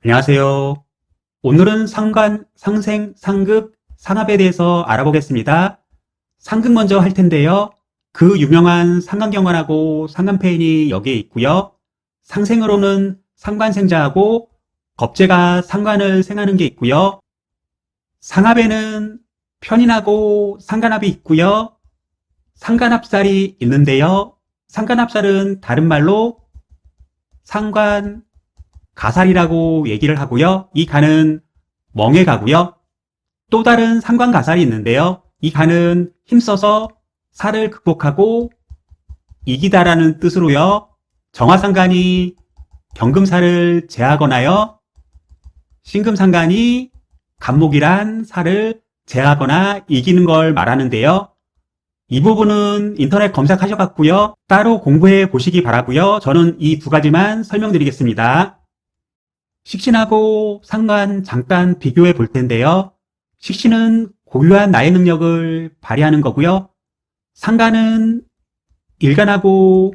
안녕하세요. 오늘은 상관, 상생, 상급, 상합에 대해서 알아보겠습니다. 상급 먼저 할 텐데요. 그 유명한 상관경관하고 상관폐인이 여기에 있고요. 상생으로는 상관생자하고 겁재가 상관을 생하는 게 있고요. 상합에는 편인하고 상관합이 있고요. 상관합살이 있는데요. 상관합살은 다른 말로 상관 가살이라고 얘기를 하고요. 이 간은 멍에 가고요. 또 다른 상관가살이 있는데요. 이 간은 힘써서 살을 극복하고 이기다라는 뜻으로요. 정화상관이 경금살을 제하거나요. 신금상관이 간목이란 살을 제하거나 이기는 걸 말하는데요. 이 부분은 인터넷 검색하셔갖고요. 따로 공부해 보시기 바라고요. 저는 이 두 가지만 설명드리겠습니다. 식신하고 상관 잠깐 비교해 볼 텐데요. 식신은 고유한 나의 능력을 발휘하는 거고요. 상관은 일간하고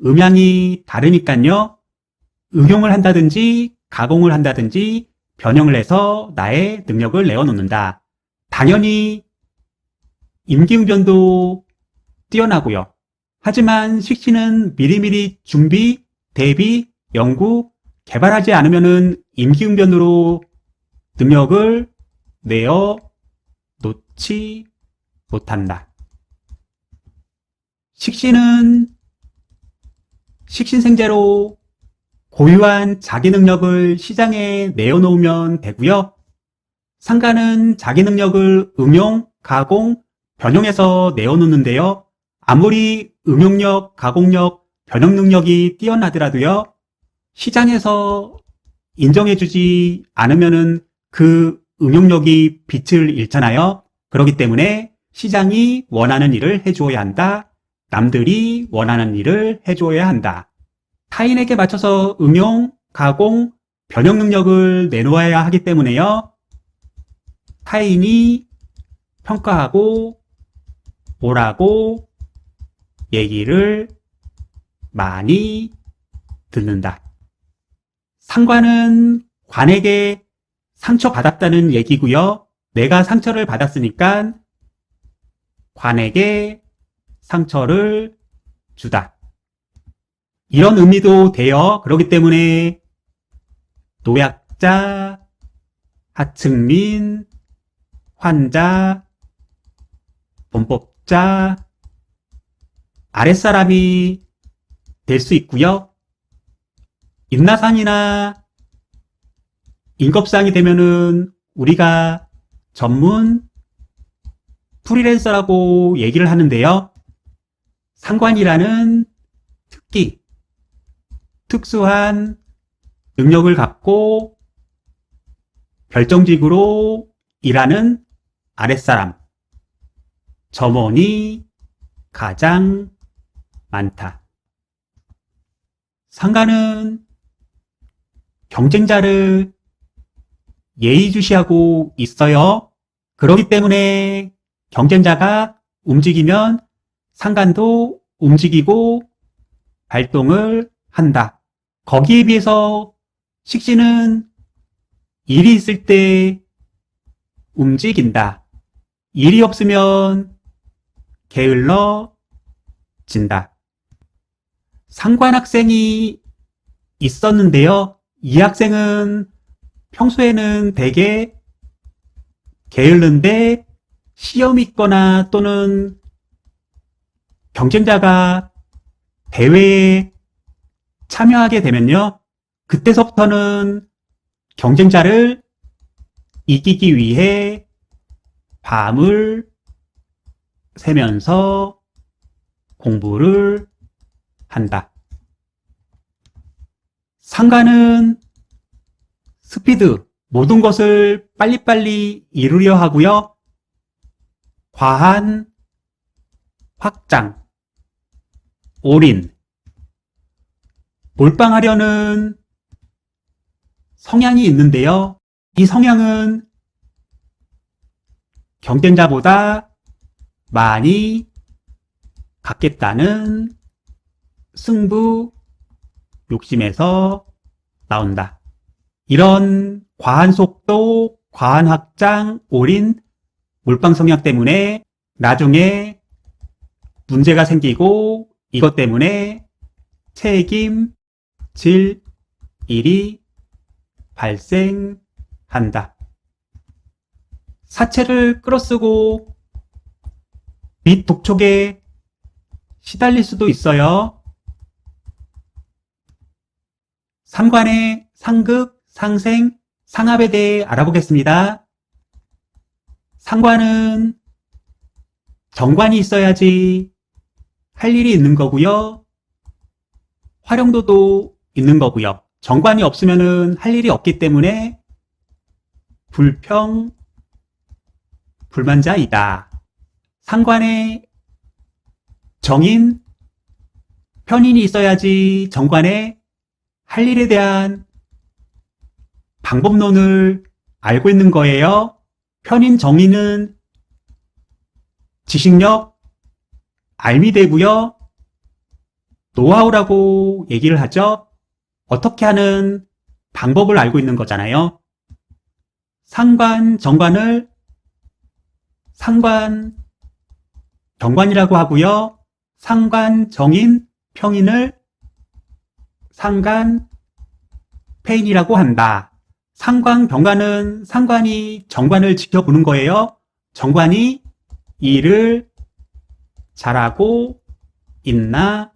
음양이 다르니까요. 응용을 한다든지 가공을 한다든지 변형을 해서 나의 능력을 내어놓는다. 당연히 임기응변도 뛰어나고요. 하지만 식신은 미리미리 준비, 대비, 연구, 개발하지 않으면은 임기응변으로 능력을 내어 놓지 못한다. 식신은 식신생재로 고유한 자기 능력을 시장에 내어놓으면 되고요. 상관은 자기 능력을 응용, 가공, 변형해서 내어놓는데요. 아무리 응용력, 가공력, 변형 능력이 뛰어나더라도요. 시장에서 인정해주지 않으면은 그 응용력이 빛을 잃잖아요. 그렇기 때문에 시장이 원하는 일을 해주어야 한다. 남들이 원하는 일을 해주어야 한다. 타인에게 맞춰서 응용, 가공, 변형 능력을 내놓아야 하기 때문에요. 타인이 평가하고 오라고 얘기를 많이 듣는다. 상관은 관에게 상처받았다는 얘기고요. 내가 상처를 받았으니까 관에게 상처를 주다. 이런 의미도 돼요. 그렇기 때문에 노약자, 하층민, 환자, 범법자, 아랫사람이 될 수 있고요. 임나상이나 임겁상이 되면은 우리가 전문 프리랜서라고 얘기를 하는데요. 상관이라는 특수한 능력을 갖고 별정직으로 일하는 아랫사람, 점원이 가장 많다. 상관은 경쟁자를 예의주시하고 있어요. 그렇기 때문에 경쟁자가 움직이면 상관도 움직이고 발동을 한다. 거기에 비해서 식신은 일이 있을 때 움직인다. 일이 없으면 게을러진다. 상관학생이 있었는데요. 이 학생은 평소에는 되게 게을른데 시험이 있거나 또는 경쟁자가 대회에 참여하게 되면요. 그때서부터는 경쟁자를 이기기 위해 밤을 새면서 공부를 한다. 상관은 스피드, 모든 것을 빨리빨리 이루려 하고요. 과한 확장, 올인, 몰빵하려는 성향이 있는데요. 이 성향은 경쟁자보다 많이 갖겠다는 승부 욕심에서 나온다. 이런 과한 속도, 과한 확장, 올인, 몰빵 성향 때문에 나중에 문제가 생기고 이것 때문에 책임질 일이 발생한다. 사채를 끌어쓰고 빚 독촉에 시달릴 수도 있어요. 3관의 상극, 상생, 상합에 대해 알아보겠습니다. 상관은 정관이 있어야지 할 일이 있는 거고요. 활용도도 있는 거고요. 정관이 없으면은 할 일이 없기 때문에 불평, 불만자이다. 상관에 정인, 편인이 있어야지 정관에 할 일에 대한 방법론을 알고 있는 거예요. 편인, 정인은 지식력, 알미되고요. 노하우라고 얘기를 하죠. 어떻게 하는 방법을 알고 있는 거잖아요. 상관, 정관을 상관, 정관이라고 하고요. 상관, 정인, 평인을 상관, 패인이라고 한다. 상관, 병관은 상관이 정관을 지켜보는 거예요. 정관이 일을 잘하고 있나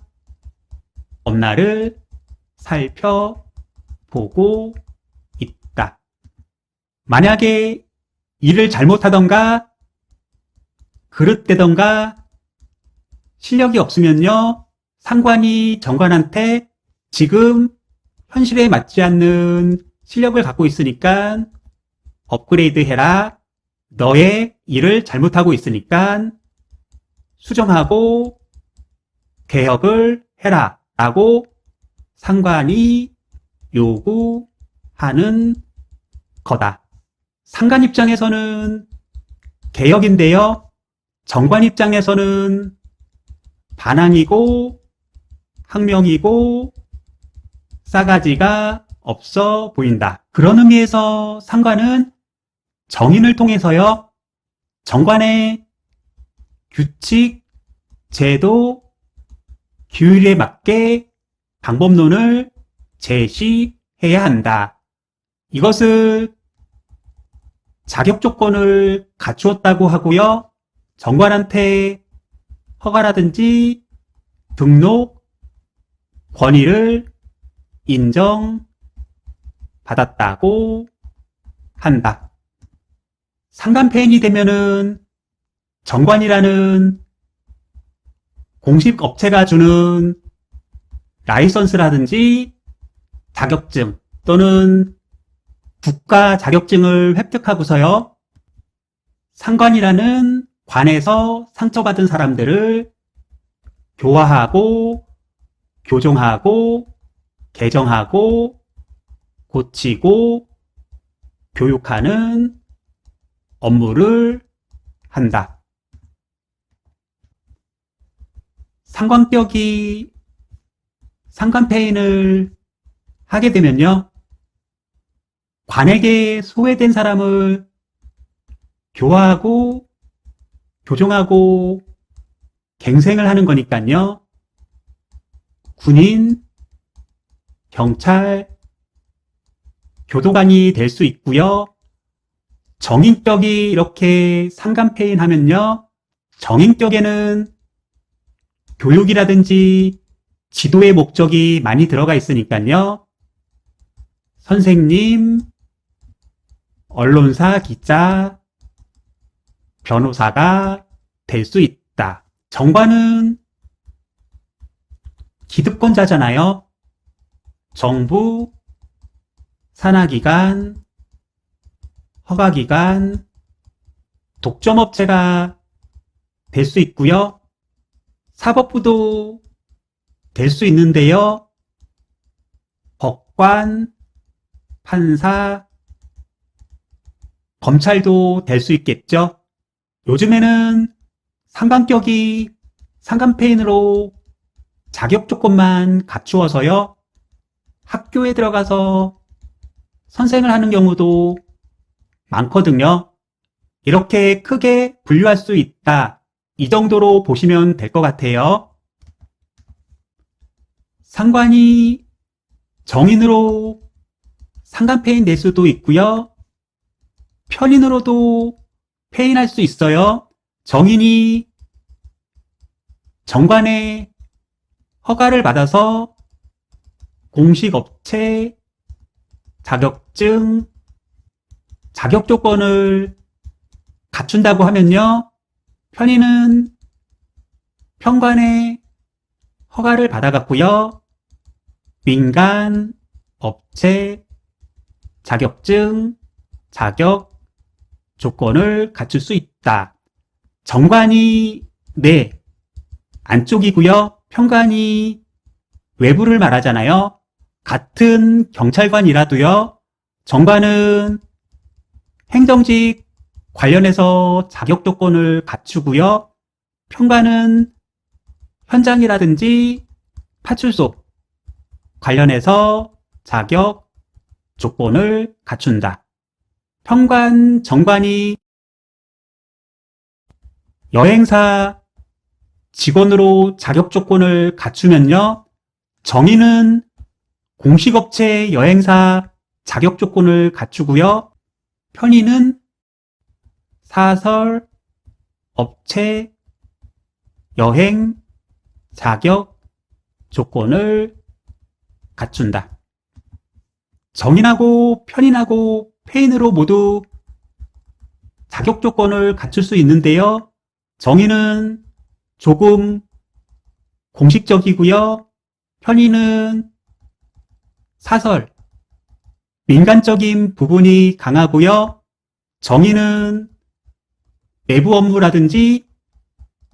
없나를 살펴보고 있다. 만약에 일을 잘못하던가 그릇되던가 실력이 없으면요, 상관이 정관한테 지금 현실에 맞지 않는 실력을 갖고 있으니까 업그레이드 해라. 너의 일을 잘못하고 있으니까 수정하고 개혁을 해라. 라고 상관이 요구하는 거다. 상관 입장에서는 개혁인데요. 정관 입장에서는 반항이고 항명이고 싸가지가 없어 보인다. 그런 의미에서 상관은 정인을 통해서요, 정관의 규칙, 제도, 규율에 맞게 방법론을 제시해야 한다. 이것을 자격 조건을 갖추었다고 하고요. 정관한테 허가라든지 등록, 권위를 인정받았다고 한다. 상관패인이 되면은 정관이라는 공식 업체가 주는 라이선스라든지 자격증 또는 국가 자격증을 획득하고서요, 상관이라는 관에서 상처받은 사람들을 교화하고 교정하고 개정하고 고치고 교육하는 업무를 한다. 상관격이 상관패인을 하게 되면요, 관에게 소외된 사람을 교화하고 교정하고 갱생을 하는 거니까요. 군인, 경찰, 교도관이 될 수 있고요. 정인격이 이렇게 상관패인 하면요, 정인격에는 교육이라든지 지도의 목적이 많이 들어가 있으니까요. 선생님, 언론사 기자, 변호사가 될 수 있다. 정관은 기득권자잖아요. 정부, 산하기관, 허가기관, 독점업체가 될 수 있고요. 사법부도 될 수 있는데요. 법관, 판사, 검찰도 될 수 있겠죠. 요즘에는 상관격이 상관패인으로 자격 조건만 갖추어서요, 학교에 들어가서 선생을 하는 경우도 많거든요. 이렇게 크게 분류할 수 있다. 이 정도로 보시면 될 것 같아요. 상관이 정인으로 상관폐인 낼 수도 있고요. 편인으로도 폐인할 수 있어요. 정인이 정관의 허가를 받아서 공식업체, 자격증, 자격 조건을 갖춘다고 하면요. 편인은 편관의 허가를 받아갖고요. 민간, 업체, 자격증, 자격, 조건을 갖출 수 있다. 정관이 내 안쪽이고요. 편관이 외부를 말하잖아요. 같은 경찰관이라도요. 정관은 행정직 관련해서 자격 조건을 갖추고요. 편관은 현장이라든지 파출소 관련해서 자격 조건을 갖춘다. 편관, 정관이 여행사 직원으로 자격 조건을 갖추면요. 정인은 공식업체 여행사 자격 조건을 갖추고요. 편인은 사설, 업체, 여행, 자격, 조건을 갖춘다. 정인하고 편인하고 폐인으로 모두 자격 조건을 갖출 수 있는데요. 정인은 조금 공식적이고요. 편인은 사설, 민간적인 부분이 강하고요. 정인은 내부 업무라든지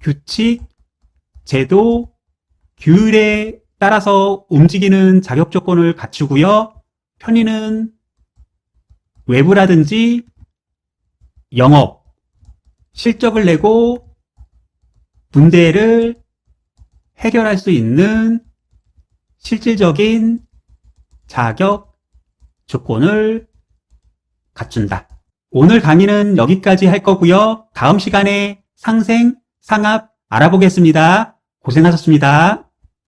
규칙, 제도, 규율에 따라서 움직이는 자격 조건을 갖추고요. 편인은 외부라든지 영업, 실적을 내고 문제를 해결할 수 있는 실질적인 자격 조건을 갖춘다. 오늘 강의는 여기까지 할 거고요. 다음 시간에 상생, 상합 알아보겠습니다. 고생하셨습니다.